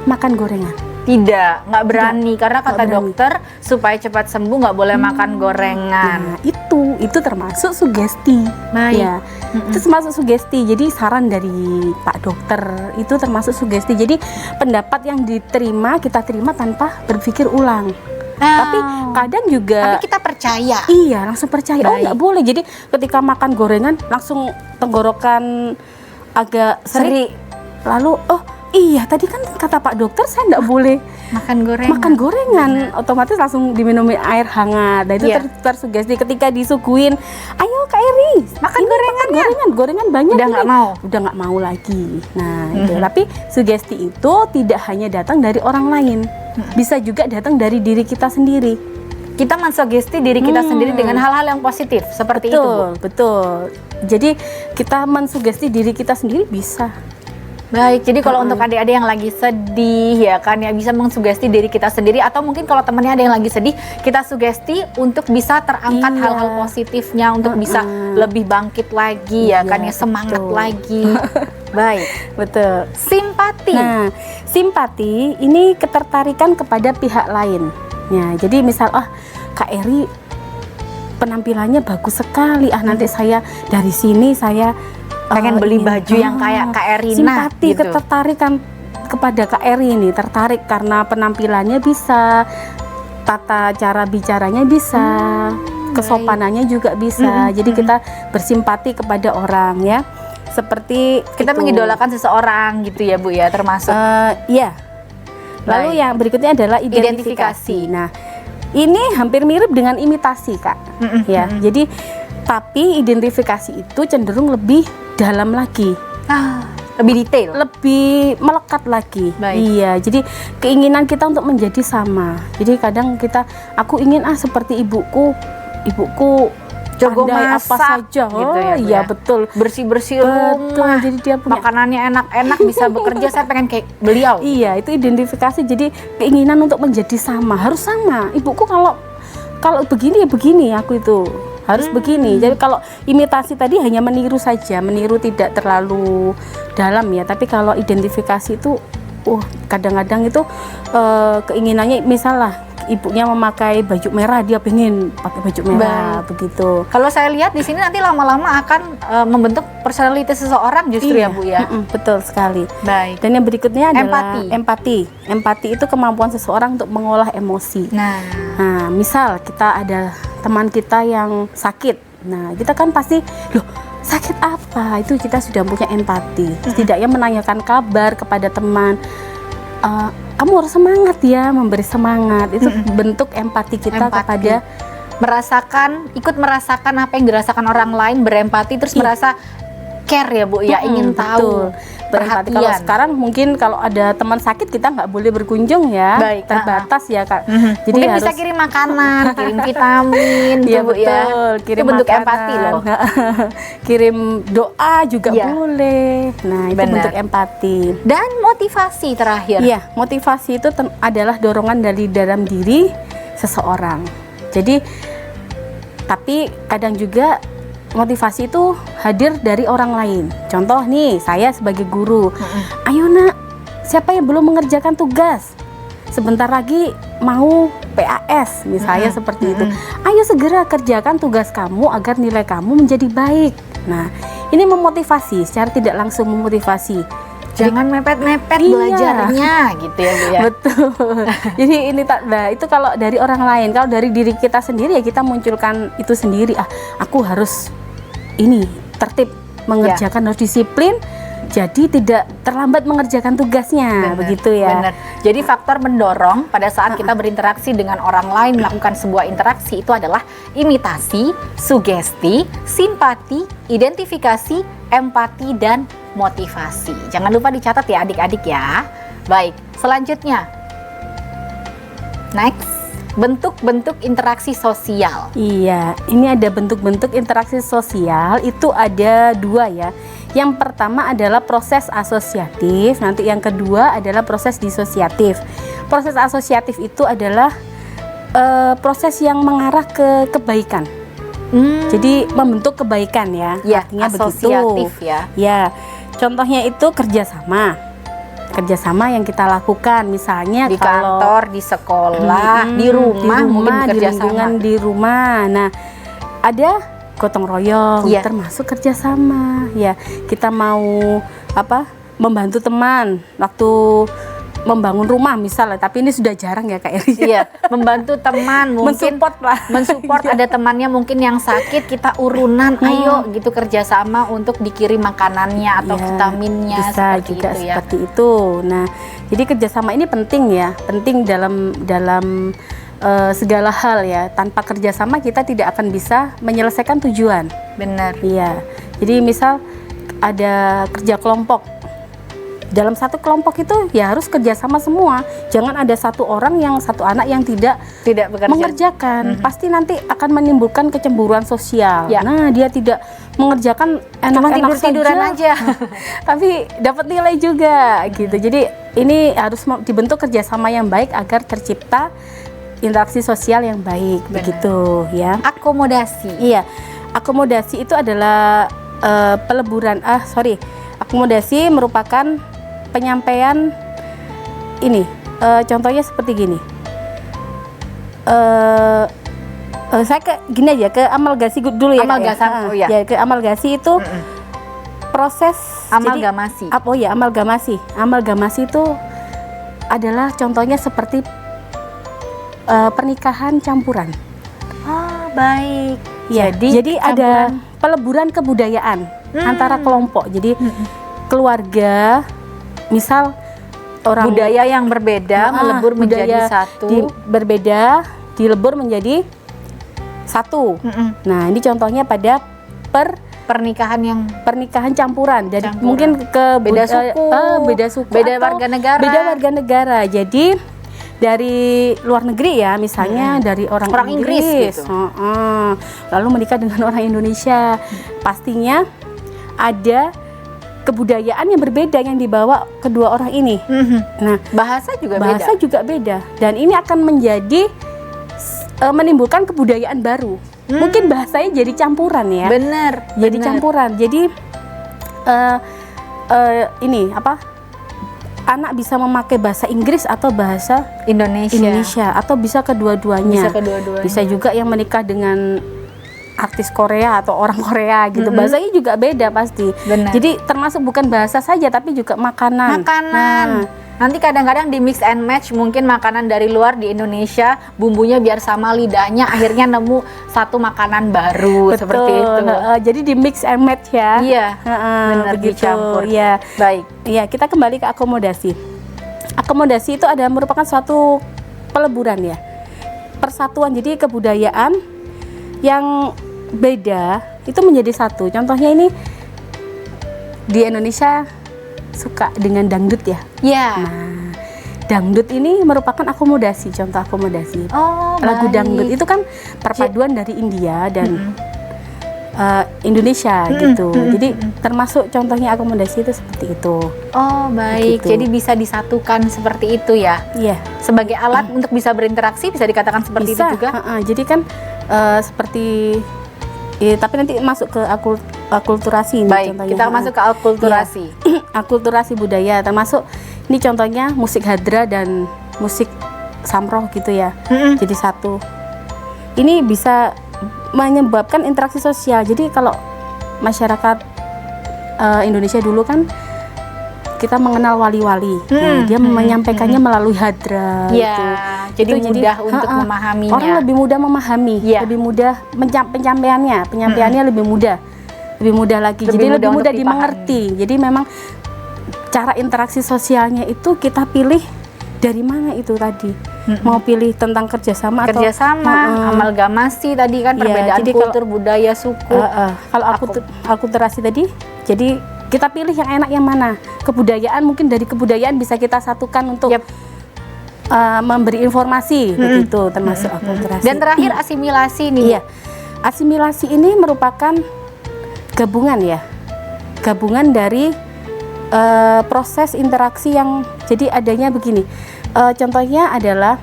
makan gorengan? nggak berani karena kata Nggak berani. dokter supaya cepat sembuh nggak boleh makan gorengan. Nah, itu termasuk sugesti. Baik. Ya, itu termasuk sugesti. Jadi saran dari Pak Dokter itu termasuk sugesti. Jadi pendapat yang diterima kita terima tanpa berpikir ulang. Tapi kadang juga Tapi kita percaya. iya langsung percaya. Oh Baik. nggak boleh. Jadi ketika makan gorengan langsung tenggorokan agak seri. Lalu iya tadi kan kata Pak Dokter saya nggak boleh Makan gorengan. makan gorengan, otomatis langsung diminumi air hangat. Nah itu Iya. tersugesti ketika disuguhin, ayo Kak Eri Makan ini gorengan banyak Udah ini." nggak mau. udah nggak mau lagi. Nah itu. Tapi sugesti itu tidak hanya datang dari orang lain, bisa juga datang dari diri kita sendiri. Kita mensugesti diri kita sendiri dengan hal-hal yang positif seperti itu Bu. Betul. Jadi kita mensugesti diri kita sendiri bisa. Baik, jadi kalau untuk adik-adik yang lagi sedih ya kan ya bisa mengsugesti diri kita sendiri, atau mungkin kalau temannya ada yang lagi sedih, kita sugesti untuk bisa terangkat Iya. hal-hal positifnya untuk bisa lebih bangkit lagi ya Iya, kan ya, semangat betul. lagi. Baik, Betul. simpati. Nah, simpati ini ketertarikan kepada pihak lain. Ya, jadi misal, Kak Eri penampilannya bagus sekali. Nanti saya dari sini saya Pengen beli ingin- baju yang kayak Kak Erina Simpati, gitu. ketertarikan kepada Kak Eri ini, tertarik karena penampilannya bisa, tata cara bicaranya bisa, kesopanannya juga bisa. Jadi kita bersimpati kepada orang ya. Seperti Kita itu. mengidolakan seseorang gitu ya Bu ya, termasuk. Iya. Lalu Baik. yang berikutnya adalah identifikasi. Identifikasi. Nah, ini hampir mirip dengan imitasi, Kak. Ya, jadi tapi identifikasi itu cenderung lebih dalam lagi. Lebih detail. lebih melekat lagi. Baik. Iya, jadi keinginan kita untuk menjadi sama. Jadi kadang aku ingin seperti ibuku Jago pandai apa masak, saja. gitu ya, Bu, Iya ya. betul. Bersih-bersih Betul, rumah. jadi dia punya Makanannya enak-enak, bisa bekerja, saya pengen kayak beliau. Iya, itu identifikasi. Jadi keinginan untuk menjadi sama, harus sama. Ibuku kalau begini ya begini, aku itu harus begini. Jadi kalau imitasi tadi hanya meniru saja, meniru tidak terlalu dalam ya. Tapi kalau identifikasi itu, kadang-kadang itu keinginannya, misalnya ibunya memakai baju merah, dia pengen pakai baju merah, begitu. Kalau saya lihat di sini nanti lama-lama akan membentuk personality seseorang justru ya, Bu ya. Betul sekali. Baik. Dan yang berikutnya adalah Empati. empati. Empati itu kemampuan seseorang untuk mengolah emosi. Nah, Misal kita ada teman kita yang sakit. Nah, kita kan pasti, loh, sakit apa? Itu kita sudah punya empati. Setidaknya menanyakan kabar kepada teman. Kamu harus semangat ya, memberi semangat. Itu bentuk empati kita kepada ikut merasakan apa yang dirasakan orang lain, berempati, terus merasa care ya, Bu ya, ingin tahu. Berempati. Kalau sekarang mungkin kalau ada teman sakit kita nggak boleh berkunjung ya. Baik, terbatas ya, Kak. Jadi mungkin harus bisa kirim makanan, kirim vitamin, Iya, Bu ya. betul. Kirim Itu bentuk makanan. empati loh. Kirim doa juga Iya. boleh. Nah, itu Benar. bentuk empati. Dan motivasi terakhir. Iya, motivasi itu adalah dorongan dari dalam diri seseorang. Jadi, tapi kadang juga motivasi itu hadir dari orang lain. Contoh nih, saya sebagai guru. Ayo nak, siapa yang belum mengerjakan tugas? Sebentar lagi mau PAS, misalnya seperti itu. Ayo segera kerjakan tugas kamu agar nilai kamu menjadi baik. Nah, ini memotivasi, secara tidak langsung memotivasi. Jangan mepet-mepet Iya. belajarnya gitu ya, Bu ya. Betul. Jadi itu kalau dari orang lain. Kalau dari diri kita sendiri ya kita munculkan itu sendiri. Aku harus ini tertib mengerjakan, harus disiplin. Jadi tidak terlambat mengerjakan tugasnya, begitu ya. Benar. Jadi faktor mendorong pada saat kita berinteraksi dengan orang lain, melakukan sebuah interaksi itu adalah imitasi, sugesti, simpati, identifikasi, empati, dan motivasi. Jangan lupa dicatat ya adik-adik ya. Baik, selanjutnya. Next, bentuk-bentuk interaksi sosial. Iya, ini ada bentuk-bentuk interaksi sosial, itu ada dua ya. Yang pertama adalah proses asosiatif, nanti yang kedua adalah proses disosiatif. Proses asosiatif itu adalah proses yang mengarah ke kebaikan. Jadi membentuk kebaikan ya, artinya asosiatif begitu. ya. Ya, contohnya itu kerjasama yang kita lakukan, misalnya Di kalau kantor, di sekolah, di rumah mungkin di bekerja lingkungan sama. di rumah. Nah, ada gotong royong, Iya. termasuk kerjasama. Ya, kita mau membantu teman waktu membangun rumah misalnya, tapi ini sudah jarang ya Kak Eri. Iya, membantu teman mungkin Mensupport lah. mensupport ada temannya mungkin yang sakit, kita urunan ayo gitu kerjasama untuk dikirim makanannya atau Iya, vitaminnya bisa seperti juga itu ya. seperti itu. Nah, jadi kerjasama ini penting ya, penting dalam segala hal ya. Tanpa kerjasama kita tidak akan bisa menyelesaikan tujuan. Benar. Iya. Jadi misal ada kerja kelompok. Dalam satu kelompok itu ya harus kerjasama semua. Jangan ada satu anak yang tidak bekerja. mengerjakan. Pasti nanti akan menimbulkan kecemburuan sosial. Ya. Nah, dia tidak mengerjakan Cuma enak-enak tidur-tiduran saja, aja. tapi dapat nilai juga gitu. Jadi ini harus dibentuk kerjasama yang baik agar tercipta interaksi sosial yang baik. Benar. Begitu ya. Akomodasi. Iya, akomodasi itu adalah akomodasi merupakan penyampaian ini. Contohnya seperti gini. Saya gini aja, ke amalgasi dulu ya. Amalgasi, Kak, ya. oh ya. Ya, ke amalgasi itu proses Amalgamasi. Amalgamasi. Amalgamasi itu adalah contohnya seperti pernikahan campuran. Oh, baik. Ya, jadi ada peleburan kebudayaan antara kelompok. Jadi keluarga, misal orang budaya yang berbeda melebur menjadi satu. dilebur menjadi satu. Nah, ini contohnya pada pernikahan yang pernikahan campuran. Jadi Campuran. mungkin ke Beda suku, beda suku beda atau warga negara. Beda warga negara. Jadi dari luar negeri ya, misalnya dari orang Inggris gitu. Lalu menikah dengan orang Indonesia, pastinya ada kebudayaan yang berbeda yang dibawa kedua orang ini. Nah, Bahasa juga bahasa beda. juga beda, dan ini akan menjadi menimbulkan kebudayaan baru. Mungkin bahasanya jadi campuran ya. Bener. Jadi bener. campuran. Jadi ini apa? Anak bisa memakai bahasa Inggris atau bahasa Indonesia atau bisa kedua-duanya. Bisa kedua-duanya. Bisa juga yang menikah dengan artis Korea atau orang Korea gitu. Bahasanya juga beda pasti. Benar. Jadi termasuk bukan bahasa saja tapi juga makanan. Makanan. Nah, Nanti kadang-kadang di mix and match mungkin makanan dari luar di Indonesia bumbunya biar sama lidahnya, akhirnya nemu satu makanan baru seperti itu. Jadi di mix and match ya. Iya. Benar, begitu. dicampur. Ya. Baik. Ya, kita kembali ke akomodasi. Akomodasi itu ada merupakan suatu peleburan ya. Persatuan, jadi kebudayaan yang beda itu menjadi satu. Contohnya ini di Indonesia suka dengan dangdut ya. Ya. Nah, dangdut ini merupakan akomodasi, contoh akomodasi. Oh, Lagu baik. dangdut itu kan perpaduan dari India dan Indonesia gitu. Jadi termasuk contohnya akomodasi itu seperti itu. Oh, baik. Begitu. Jadi bisa disatukan seperti itu ya. Iya. Sebagai alat untuk bisa berinteraksi bisa dikatakan seperti Bisa. itu juga. Jadi kan seperti tapi nanti masuk ke akulturasi ini Baik, contohnya. kita masuk ke akulturasi. Akulturasi budaya, termasuk ini contohnya musik hadra dan musik samroh gitu ya. Jadi satu. Ini bisa menyebabkan interaksi sosial. Jadi kalau masyarakat Indonesia dulu kan kita mengenal wali-wali. Nah, dia menyampaikannya melalui hadra Iya, gitu. jadi Itu mudah untuk memahaminya. Orang lebih mudah memahami, Iya. lebih mudah penyampaiannya lebih mudah lagi. Lebih Jadi mudah lebih untuk mudah dipahami. dimengerti. Jadi memang cara interaksi sosialnya itu kita pilih dari mana itu tadi. Mau pilih tentang kerjasama atau amalgamasi tadi kan, Iya, perbedaan jadi kultur, budaya, suku. kalau akulturasi tadi, jadi kita pilih yang enak yang mana. Kebudayaan, mungkin dari kebudayaan bisa kita satukan untuk Yap. memberi informasi begitu, termasuk akulturasi. Dan terakhir asimilasi nih. Iya, asimilasi ini merupakan gabungan ya, gabungan dari proses interaksi yang jadi adanya begini. Contohnya adalah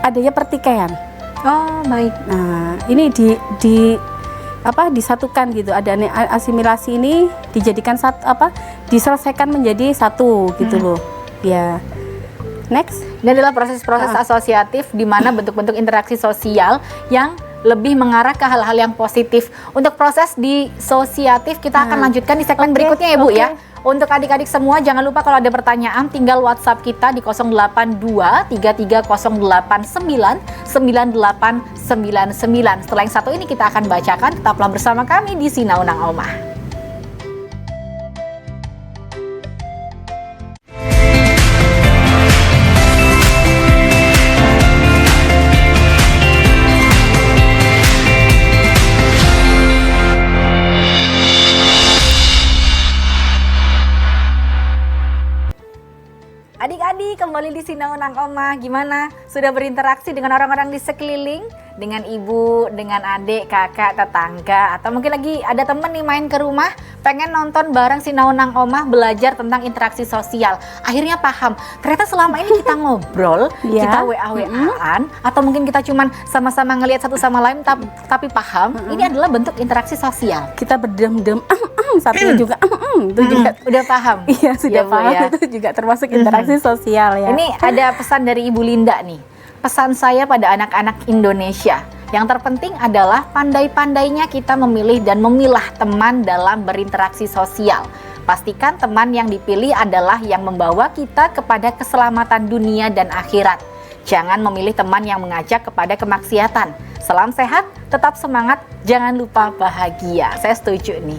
adanya pertikaian. Oh, baik. Nah, ini disatukan gitu. Ada asimilasi ini dijadikan diselesaikan menjadi satu gitu loh. Ya. Next. Ini adalah proses-proses asosiatif di mana bentuk-bentuk interaksi sosial yang lebih mengarah ke hal-hal yang positif. Untuk proses disosiatif kita akan lanjutkan di segmen berikutnya ya Bu ya. Untuk adik-adik semua jangan lupa kalau ada pertanyaan tinggal WhatsApp kita di 082-3308-9999. Setelah yang satu ini kita akan bacakan, tetaplah bersama kami di Sinaunang Omah. Adik-adik kembali di Sinaunang Omah. Gimana? Sudah berinteraksi dengan orang-orang di sekeliling? Dengan ibu, dengan adik, kakak, tetangga, atau mungkin lagi ada temen nih main ke rumah pengen nonton bareng Sinaunang Omah, belajar tentang interaksi sosial. Akhirnya paham, ternyata selama ini kita ngobrol, kita WA-WA-an, atau mungkin kita cuman sama-sama ngelihat satu sama lain tapi paham, ini adalah bentuk interaksi sosial. Kita berdem-dem satunya juga itu juga udah paham. Iya, sudah Ya, Bu, paham. ya. Itu juga termasuk interaksi sosial ya. Ini ada pesan dari Ibu Linda nih. Pesan saya pada anak-anak Indonesia. Yang terpenting adalah pandai-pandainya kita memilih dan memilah teman dalam berinteraksi sosial. Pastikan teman yang dipilih adalah yang membawa kita kepada keselamatan dunia dan akhirat. Jangan memilih teman yang mengajak kepada kemaksiatan. Salam sehat, tetap semangat, jangan lupa bahagia. Saya setuju nih.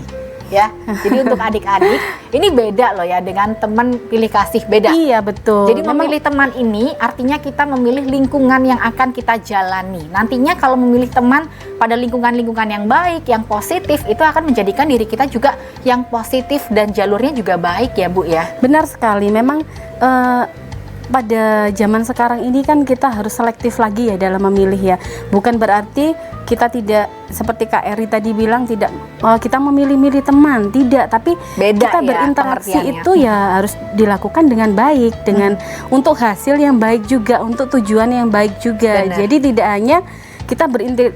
ya. Jadi untuk adik-adik ini beda loh ya dengan teman pilih kasih, beda. Iya, betul. Jadi memilih teman ini artinya kita memilih lingkungan yang akan kita jalani. Nantinya kalau memilih teman pada lingkungan-lingkungan yang baik, yang positif, itu akan menjadikan diri kita juga yang positif dan jalurnya juga baik ya Bu ya. Benar sekali. Memang pada zaman sekarang ini kan kita harus selektif lagi ya dalam memilih ya. Bukan berarti kita tidak seperti Kak Eri tadi bilang tidak kita memilih-milih teman, tidak, tapi Beda kita ya berinteraksi pengertiannya. itu ya harus dilakukan dengan baik, dengan untuk hasil yang baik juga, untuk tujuan yang baik juga. Benar. Jadi tidak hanya kita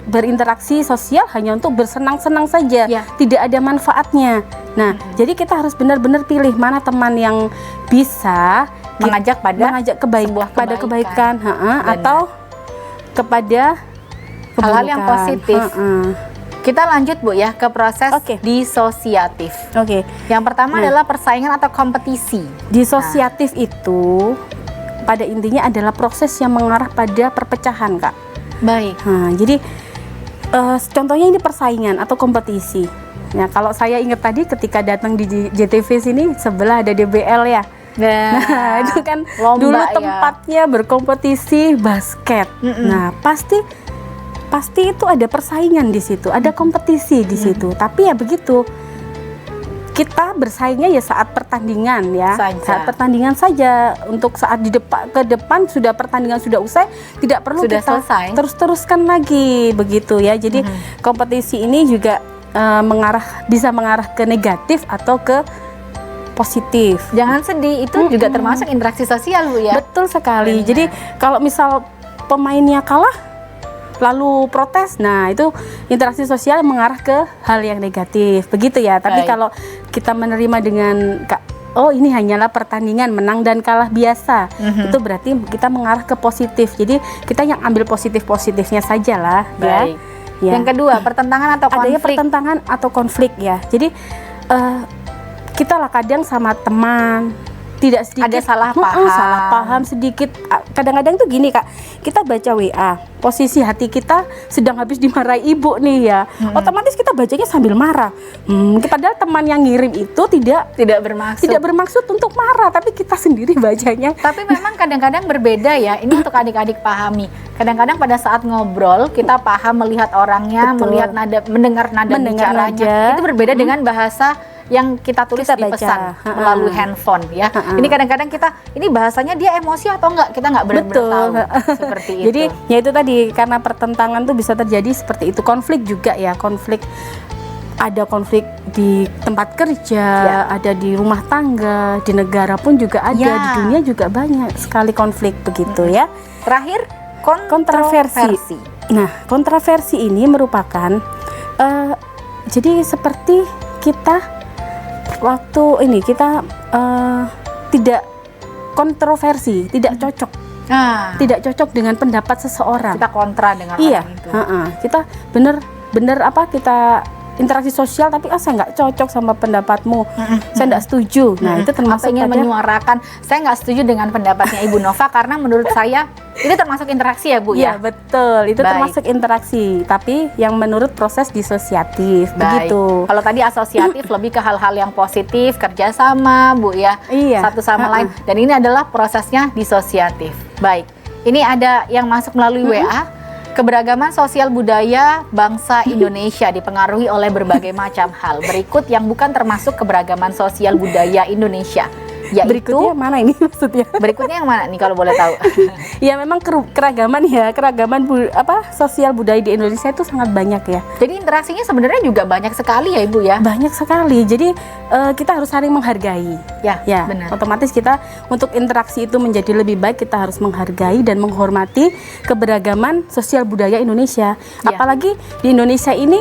berinteraksi sosial hanya untuk bersenang-senang saja, Ya. tidak ada manfaatnya. Nah, jadi kita harus benar-benar pilih mana teman yang bisa Mengajak pada sebuah pada kebaikan, Benar. atau kepada hal-hal yang keburukan. positif. Kita lanjut Bu ya ke proses Oke. disosiatif. Oke, Yang pertama adalah persaingan atau kompetisi. disosiatif itu pada intinya adalah proses yang mengarah pada perpecahan, Kak. Baik. Nah, jadi contohnya ini persaingan atau kompetisi. Nah, kalau saya ingat tadi ketika datang di JTV sini sebelah ada DBL ya. Nah, itu kan lomba dulu ya. tempatnya berkompetisi basket. Nah, pasti itu ada persaingan di situ, ada kompetisi di situ. Tapi ya begitu. Kita bersaingnya ya saat pertandingan ya. Saja. Saat pertandingan saja. Untuk saat di depan ke depan sudah pertandingan sudah usai, tidak perlu Sudah kita selesai. terus-teruskan lagi begitu ya. Jadi kompetisi ini juga bisa mengarah ke negatif atau ke positif. Jangan sedih, itu juga termasuk interaksi sosial Bu ya. Betul sekali. Benar. Jadi kalau misal pemainnya kalah lalu protes, nah itu interaksi sosial mengarah ke hal yang negatif, begitu ya. Tapi Baik. kalau kita menerima dengan oh ini hanyalah pertandingan menang dan kalah biasa, itu berarti kita mengarah ke positif. Jadi kita yang ambil positifnya saja lah, Baik. ya. Yang kedua, pertentangan atau Adanya konflik. pertentangan atau konflik ya. Jadi kita lah kadang sama teman tidak sedikit Ada salah paham. salah paham sedikit. Kadang-kadang tuh gini Kak, kita baca WA, posisi hati kita sedang habis dimarahi ibu nih ya, otomatis kita bacanya sambil marah. Padahal teman yang ngirim itu Tidak bermaksud. untuk marah, tapi kita sendiri bacanya. Tapi memang kadang-kadang berbeda ya. Ini untuk adik-adik pahami. Kadang-kadang pada saat ngobrol kita paham melihat orangnya, Betul. melihat mendengar nada Mendengar bicaranya. nada. Itu berbeda dengan bahasa yang kita tulis Kita di baca. pesan melalui handphone ya. Ini kadang-kadang ini bahasanya dia emosi atau enggak, kita enggak benar-benar tahu seperti itu. Jadi ya itu tadi, karena pertentangan tuh bisa terjadi seperti itu. Konflik juga ya, ada konflik di tempat kerja, ada di rumah tangga, di negara pun juga ada, Ya. di dunia juga banyak sekali konflik begitu ya. Terakhir, Kontroversi. Nah, kontroversi ini merupakan jadi seperti kita waktu ini kita tidak kontroversi, tidak cocok. Nah, Tidak cocok dengan pendapat seseorang. kita kontra dengan Iya, orang itu. kita bener kita interaksi sosial tapi saya nggak cocok sama pendapatmu, saya nggak setuju. Nah itu termasuk Atau ingin pada menyuarakan, saya nggak setuju dengan pendapatnya Ibu Nova karena menurut saya itu termasuk interaksi ya Bu Iya ya. betul, itu Baik. termasuk interaksi, tapi yang menurut proses disosiatif Baik. begitu. Kalau tadi asosiatif lebih ke hal-hal yang positif, kerjasama Bu ya, Iya. satu sama lain. Dan ini adalah prosesnya disosiatif. Baik, ini ada yang masuk melalui WA. Keberagaman sosial budaya bangsa Indonesia dipengaruhi oleh berbagai macam hal. Berikut yang bukan termasuk keberagaman sosial budaya Indonesia, yaitu Berikutnya mana ini maksudnya? berikutnya yang mana nih kalau boleh tahu? Ya memang keragaman sosial budaya di Indonesia itu sangat banyak ya. Jadi interaksinya sebenarnya juga banyak sekali ya Ibu ya. Banyak sekali. Jadi kita harus saling menghargai. Ya, benar. Otomatis kita untuk interaksi itu menjadi lebih baik, kita harus menghargai dan menghormati keberagaman sosial budaya Indonesia. Ya. Apalagi di Indonesia ini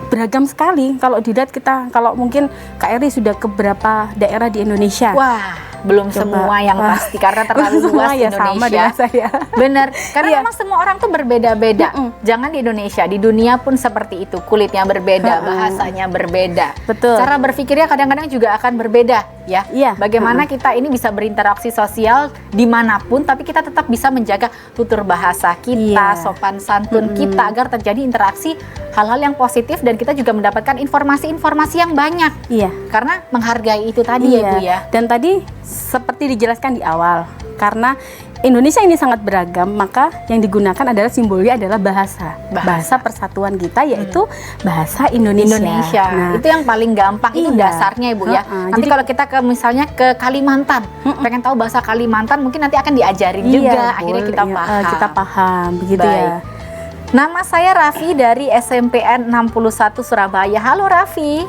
beragam sekali. Kalau dilihat kalau mungkin Kak Eri sudah ke beberapa daerah di Indonesia. Wah, belum Coba. semua yang Wah. pasti karena terlalu Semua luas ya sama Indonesia. dengan saya. Bener, karena Iya. memang semua orang tuh berbeda-beda. Jangan di Indonesia, di dunia pun seperti itu. Kulitnya berbeda, bahasanya berbeda. Betul. Cara berpikirnya kadang-kadang juga akan berbeda. ya. Iya. Bagaimana kita ini bisa berinteraksi sosial dimanapun, tapi kita tetap bisa menjaga tutur bahasa kita, Iya. sopan santun kita, agar terjadi interaksi hal-hal yang positif dan kita juga mendapatkan informasi-informasi yang banyak. Iya. Karena menghargai itu tadi ya Bu ya. Dan tadi seperti dijelaskan di awal, karena Indonesia ini sangat beragam, maka yang digunakan adalah simbolnya adalah bahasa persatuan kita, yaitu bahasa Indonesia. Nah, itu yang paling gampang, itu iya. dasarnya Ibu ya. Nanti Jadi- kalau kita misalnya ke Kalimantan, pengen tahu bahasa Kalimantan, mungkin nanti akan diajarin iya, juga, akhirnya boleh, kita iya, paham. kita paham, begitu Baik. ya. Nama saya Raffi dari SMPN 61 Surabaya. Halo Raffi.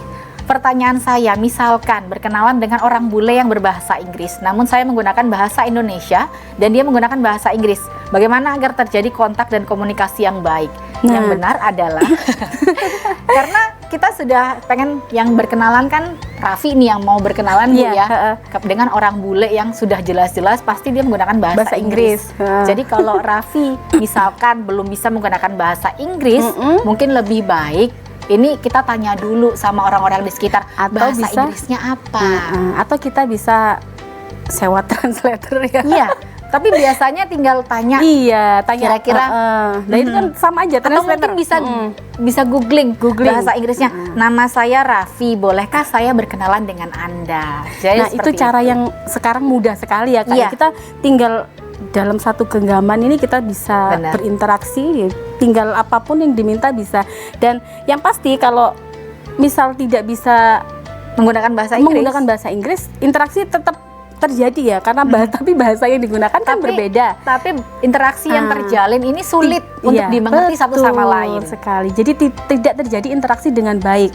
Pertanyaan saya, misalkan berkenalan dengan orang bule yang berbahasa Inggris, namun saya menggunakan bahasa Indonesia dan dia menggunakan bahasa Inggris. Bagaimana agar terjadi kontak dan komunikasi yang baik? Yang Nah. benar adalah karena kita sudah pengen yang berkenalan kan, Raffi nih yang mau berkenalan Bu Iya, ya, dengan orang bule yang sudah jelas-jelas pasti dia menggunakan bahasa Inggris. Jadi kalau Raffi misalkan belum bisa menggunakan bahasa Inggris, mungkin lebih baik ini kita tanya dulu sama orang-orang di sekitar, Atau bahasa bisa- Inggrisnya apa? Atau kita bisa sewa translator ya. Iya, tapi biasanya tinggal tanya. Iya, tanya Kira-kira, nah itu kan sama aja Atau translator. mungkin bisa googling bahasa Inggrisnya. Nama saya Raffi, bolehkah saya berkenalan dengan Anda? Jadi Nah, itu seperti cara yang sekarang mudah sekali ya, Kak. Iya. Kita tinggal dalam satu genggaman ini kita bisa Benar. berinteraksi, tinggal apapun yang diminta bisa. Dan yang pasti kalau misal tidak bisa menggunakan bahasa Inggris. menggunakan bahasa Inggris, interaksi tetap terjadi ya, karena tapi bahasa yang digunakan kan berbeda. Tapi interaksi yang terjalin ini sulit untuk Iya, dimengerti satu sama betul lain. sekali. Jadi tidak terjadi interaksi dengan baik.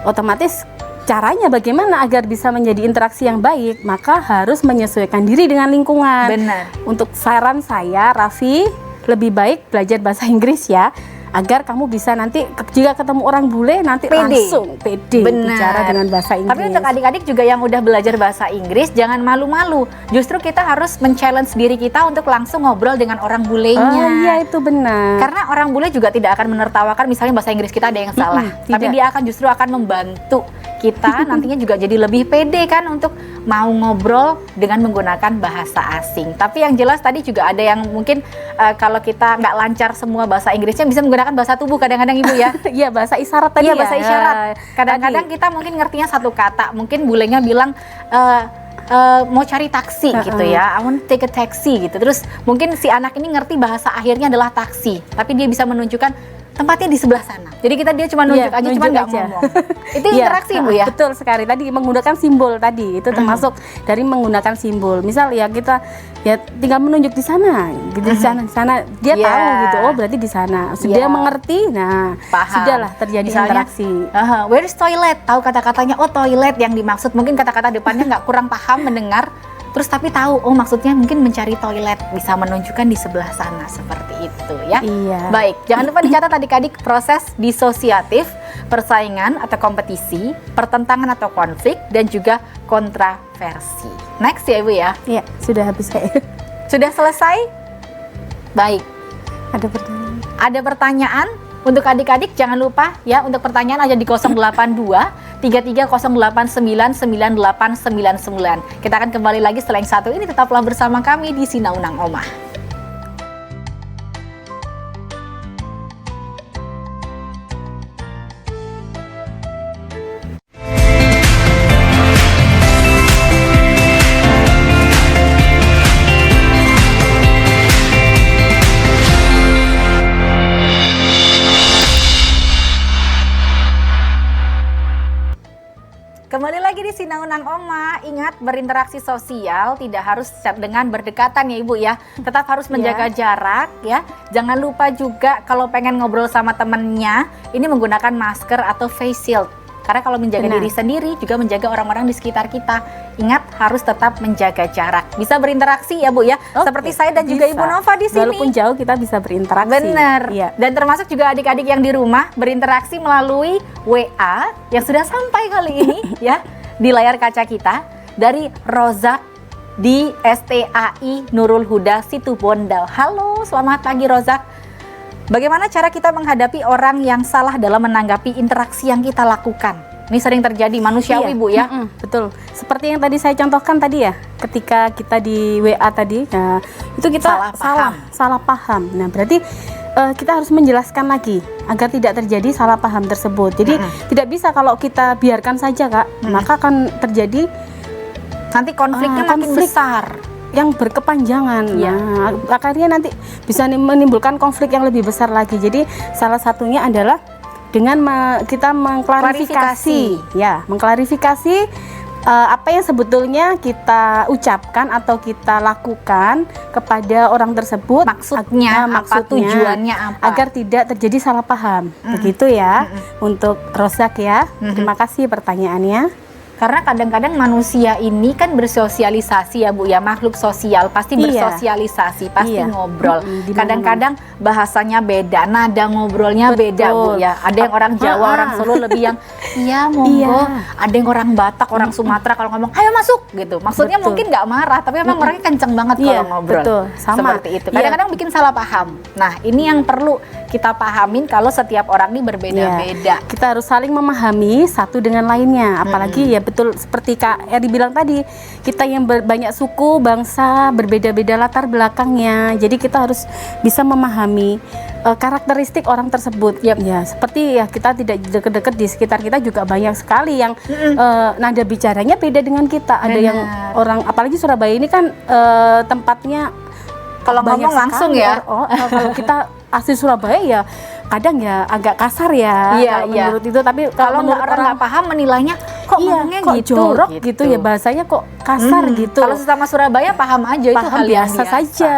Otomatis caranya bagaimana agar bisa menjadi interaksi yang baik, maka harus menyesuaikan diri dengan lingkungan. Benar. Untuk saran saya, Raffi, lebih baik belajar bahasa Inggris ya, agar kamu bisa nanti jika ketemu orang bule nanti Pede. langsung pede Benar. bicara dengan bahasa Inggris. Tapi untuk adik-adik juga yang udah belajar bahasa Inggris, jangan malu-malu. Justru kita harus men-challenge diri kita untuk langsung ngobrol dengan orang bulenya. Oh iya, itu benar. Karena orang bule juga tidak akan menertawakan misalnya bahasa Inggris kita ada yang salah. Tapi tidak. dia akan justru akan membantu kita nantinya juga jadi lebih pede kan untuk mau ngobrol dengan menggunakan bahasa asing. Tapi yang jelas tadi juga ada yang mungkin kalau kita nggak lancar semua bahasa Inggrisnya bisa menggunakan bahasa tubuh kadang-kadang Ibu ya. Iya, bahasa isyarat tadi Iya, ya. bahasa isyarat. Kadang-kadang Tadi. kita mungkin ngertinya satu kata, mungkin bulenya bilang mau cari taksi gitu ya, I want to take a taxi gitu. Terus mungkin si anak ini ngerti bahasa akhirnya adalah taksi, tapi dia bisa menunjukkan tempatnya di sebelah sana. Jadi dia cuma nunjuk Iya, aja, cuma nunjuk nggak aja. ngomong. Itu Iya, interaksi Bu ya. Betul sekali. Tadi menggunakan simbol tadi itu termasuk dari menggunakan simbol. Misal ya kita ya tinggal menunjuk di sana, gitu di sana dia Iya. tahu gitu. Oh, berarti di sana. Sudah Iya. mengerti. Nah, Paham. sudahlah terjadi Misalnya, interaksi. Where is toilet? Tahu kata-katanya, oh toilet yang dimaksud. Mungkin kata-kata depannya nggak kurang paham mendengar. Terus tapi tahu, oh maksudnya mungkin mencari toilet, bisa menunjukkan di sebelah sana seperti itu ya. Iya. Baik, jangan lupa dicatat adik-adik proses disosiatif, persaingan atau kompetisi, pertentangan atau konflik, dan juga kontraversi. Next ya Ibu ya. Iya, sudah habis kayak. Sudah selesai? Baik. Ada pertanyaan? Ada pertanyaan? Untuk adik-adik jangan lupa ya, untuk pertanyaan aja di 082 33099899. Kita akan kembali lagi setelah yang satu ini, tetaplah bersama kami di Sinaunang Omah. Kembali lagi di Sinaunang Oma. Ingat, berinteraksi sosial tidak harus dengan berdekatan ya Ibu ya. Tetap harus menjaga jarak ya. Jangan lupa juga kalau pengen ngobrol sama temennya, ini menggunakan masker atau face shield. Karena kalau menjaga Benar. diri sendiri juga menjaga orang-orang di sekitar kita. Ingat, harus tetap menjaga jarak. Bisa berinteraksi ya Bu ya. Oke, Seperti saya dan juga bisa. Ibu Nova di sini. Walaupun jauh kita bisa berinteraksi. Benar. Iya. Dan termasuk juga adik-adik yang di rumah berinteraksi melalui WA yang sudah sampai kali ini ya di layar kaca kita dari Rozak di STAI Nurul Huda Situbondo. Halo, selamat pagi Rozak. Bagaimana cara kita menghadapi orang yang salah dalam menanggapi interaksi yang kita lakukan? Ini sering terjadi, manusiawi Iya, Bu ya. betul. Seperti yang tadi saya contohkan tadi ya, ketika kita di WA tadi, nah itu kita salah paham. Nah berarti kita harus menjelaskan lagi agar tidak terjadi salah paham tersebut. Jadi tidak bisa kalau kita biarkan saja Kak, maka akan terjadi nanti konfliknya makin besar, yang berkepanjangan. Iya. Nah, akhirnya nanti bisa menimbulkan konflik yang lebih besar lagi. Jadi salah satunya adalah dengan kita mengklarifikasi, ya, mengklarifikasi apa yang sebetulnya kita ucapkan atau kita lakukan kepada orang tersebut. Maksudnya apa, tujuannya apa, agar tidak terjadi salah paham. Begitu ya, untuk Rozak ya. Terima kasih pertanyaannya. Karena kadang-kadang manusia ini kan bersosialisasi ya Bu ya, makhluk sosial, pasti bersosialisasi, pasti ngobrol. Kadang-kadang bahasanya beda, nada ngobrolnya beda Bu ya. Ada yang orang Jawa, orang Solo lebih yang iya monggo. Ada yang orang Batak, orang Sumatera kalau ngomong ayo masuk gitu. Maksudnya mungkin nggak marah, tapi memang orangnya kenceng banget kalau ngobrol. Sama. Seperti itu. Kadang-kadang bikin salah paham. Nah ini yang perlu kita pahamin kalau setiap orang ini berbeda-beda. Kita harus saling memahami satu dengan lainnya. Apalagi ya betul seperti Kak Eri bilang tadi, kita yang banyak suku, bangsa, berbeda-beda latar belakangnya. Jadi kita harus bisa memahami karakteristik orang tersebut. Ya, seperti ya kita tidak dekat-dekat di sekitar kita juga banyak sekali yang nada bicaranya beda dengan kita. Ada yang orang, apalagi Surabaya ini kan tempatnya kalau ngomong langsung ya. Kalau kita asli Surabaya ya kadang ya agak kasar ya menurut itu, tapi kalau orang nggak paham menilainya kok ngomongnya kok gitu, jorok gitu ya, bahasanya kok kasar gitu. Kalau sesama Surabaya paham aja, itu hal biasa saja.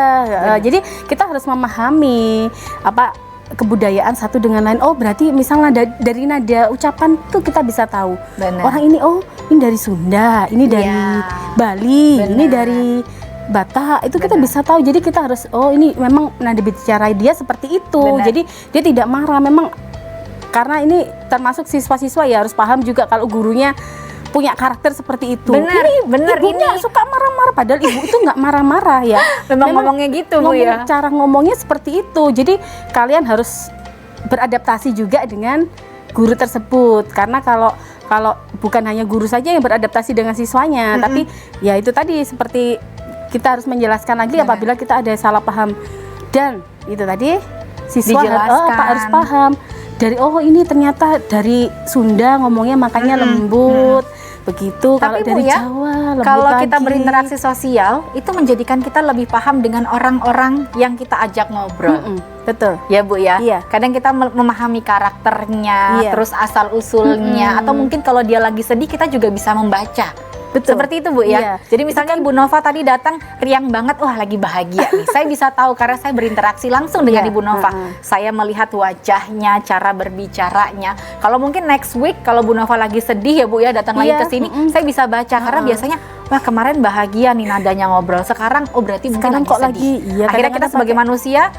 Jadi kita harus memahami apa kebudayaan satu dengan lain. Oh berarti misalnya dari nada ucapan tuh kita bisa tahu orang ini, oh ini dari Sunda, ini dari Bali, ini dari Batak, itu kita bisa tahu. Jadi kita harus, oh ini memang nada bicara dia seperti itu. Jadi dia tidak marah, memang karena ini termasuk siswa-siswa ya harus paham juga kalau gurunya punya karakter seperti itu. Bener ibunya suka marah-marah, padahal ibu itu nggak marah-marah ya. memang ngomongnya gitu Bu ya. Cara ngomongnya seperti itu. Jadi kalian harus beradaptasi juga dengan guru tersebut, karena kalau bukan hanya guru saja yang beradaptasi dengan siswanya, tapi ya itu tadi seperti kita harus menjelaskan lagi apabila kita ada salah paham, dan itu tadi siswa harus paham dari ini ternyata dari Sunda ngomongnya makanya lembut begitu. Kalau dari Jawa lembut kalau lagi. Kita berinteraksi sosial itu menjadikan kita lebih paham dengan orang-orang yang kita ajak ngobrol. Betul ya Bu ya. Iya. Kadang kita memahami karakternya, terus asal usulnya, atau mungkin kalau dia lagi sedih kita juga bisa membaca. Betul. Seperti itu Bu ya. Jadi misalnya Ibu Nova tadi datang riang banget, wah lagi bahagia nih. Saya bisa tahu karena saya berinteraksi langsung dengan Ibu Nova. Saya melihat wajahnya, cara berbicaranya. Kalau mungkin next week kalau Bu Nova lagi sedih ya Bu ya, datang lagi ke sini, saya bisa baca karena biasanya wah kemarin bahagia nih nadanya ngobrol. Sekarang berarti mungkin kok lagi sedih. lagi. Akhirnya kita sebagai manusia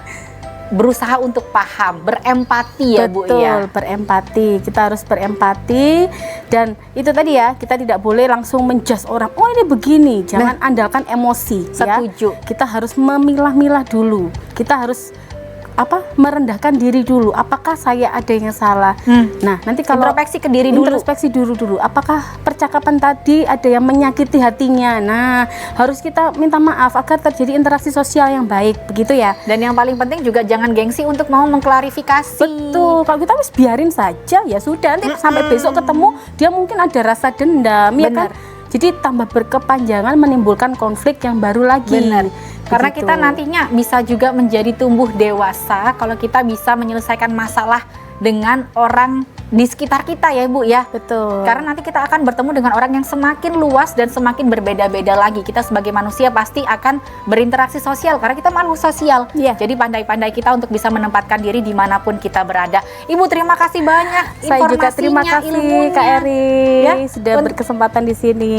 berusaha untuk paham, berempati ya Bu ya. Betul, berempati. Kita harus berempati, dan itu tadi ya, kita tidak boleh langsung menjudge orang. Oh ini begini, jangan andalkan emosi. Setuju. Ya. Kita harus memilah-milah dulu. Kita harus merendahkan diri dulu. Apakah saya ada yang salah? Nah, nanti kalau introspeksi ke diri dulu. Introspeksi dulu. Apakah percakapan tadi ada yang menyakiti hatinya? Nah, harus kita minta maaf agar terjadi interaksi sosial yang baik, begitu ya. Dan yang paling penting juga jangan gengsi untuk mau mengklarifikasi. Betul. Kalau kita harus biarin saja, ya sudah. Nanti sampai besok ketemu, dia mungkin ada rasa dendam, ya kan? Jadi tambah berkepanjangan, menimbulkan konflik yang baru lagi. Karena kita nantinya bisa juga menjadi tumbuh dewasa kalau kita bisa menyelesaikan masalah dengan orang di sekitar kita ya Bu ya. Betul. Karena nanti kita akan bertemu dengan orang yang semakin luas dan semakin berbeda-beda lagi. Kita sebagai manusia pasti akan berinteraksi sosial karena kita makhluk sosial. Jadi pandai-pandai kita untuk bisa menempatkan diri dimanapun kita berada. Ibu terima kasih banyak informasinya. Saya juga terima kasih ilmunya. Kak Eri sudah berkesempatan di sini.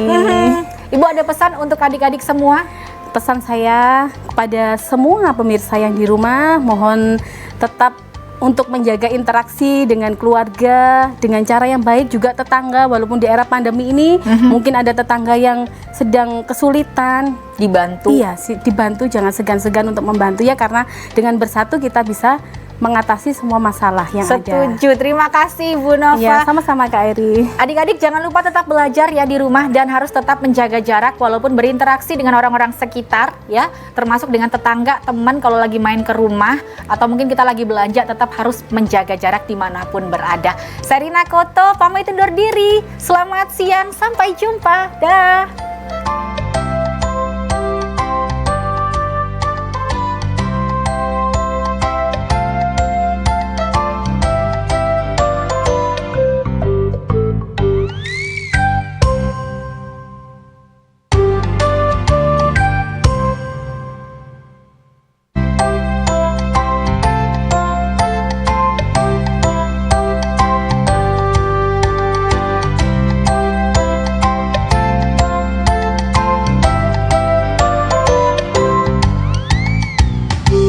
Ibu ada pesan untuk adik-adik semua? Pesan saya kepada semua pemirsa yang di rumah, mohon tetap untuk menjaga interaksi dengan keluarga dengan cara yang baik, juga tetangga. Walaupun di era pandemi ini mungkin ada tetangga yang sedang kesulitan, dibantu. Iya, dibantu, jangan segan-segan untuk membantu ya, karena dengan bersatu kita bisa mengatasi semua masalah yang ada. Setuju. Terima kasih Bu Nova. Ya, sama-sama Kak Eri. Adik-adik jangan lupa tetap belajar ya di rumah dan harus tetap menjaga jarak walaupun berinteraksi dengan orang-orang sekitar ya, termasuk dengan tetangga, teman kalau lagi main ke rumah atau mungkin kita lagi belanja, tetap harus menjaga jarak dimanapun berada. Saya Rina Koto pamit undur diri. Selamat siang, sampai jumpa. Dah.